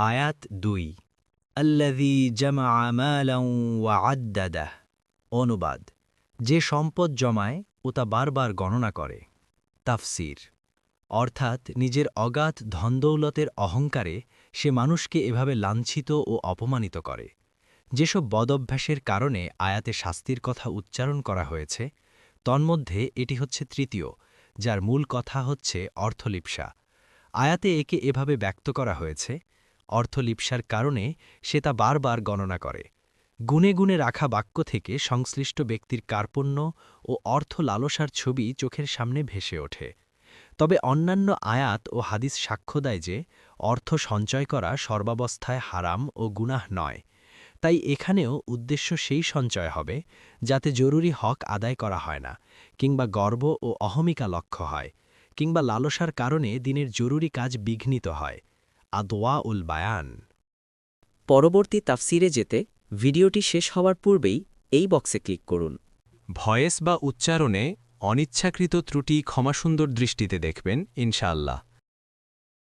আয়াত ২ আল্লাযী জামআ মালান ওয়া আদ্দাদাহ। অনুবাদ, যে সম্পদ জমায় ও তা বারবার গণনা করে। তাফসীর, অর্থাৎ নিজের অগাধ ধনদৌলতের অহংকারে সে মানুষকে এভাবে লাঞ্ছিত ও অপমানিত করে। যেসব বদঅভ্যাসের কারণে আয়াতে শাস্তির কথা উচ্চারণ করা হয়েছে, তন্মধ্যে এটি হচ্ছে তৃতীয়, যার মূল কথা হচ্ছে অর্থলিপ্সা। আয়াতে একে এভাবে ব্যক্ত করা হয়েছে, অর্থলিপ্সার কারণে সে তা বারবার গণনা করে। গুণে গুণে রাখা বাক্য থেকে সংশ্লিষ্ট ব্যক্তির কার্পণ্য ও অর্থ লালসার ছবি চোখের সামনে ভেসে ওঠে। তবে অন্যান্য আয়াত ও হাদিস সাক্ষ্য দেয় যে অর্থ সঞ্চয় করা সর্বাবস্থায় হারাম ও গুনাহ নয়। তাই এখানেও উদ্দেশ্য সেই সঞ্চয় হবে যাতে জরুরি হক আদায় করা হয় না, কিংবা গর্ব ও অহমিকা লক্ষ্য হয়, কিংবা লালসার কারণে দিনের জরুরি কাজ বিঘ্নিত হয়। আদওয়া উল বায়ান। পরবর্তী তাফসিরে যেতে ভিডিওটি শেষ হওয়ার পূর্বেই এই বক্সে ক্লিক করুন। ভয়েস বা উচ্চারণে অনিচ্ছাকৃত ত্রুটি ক্ষমাসুন্দর দৃষ্টিতে দেখবেন ইনশাআল্লাহ।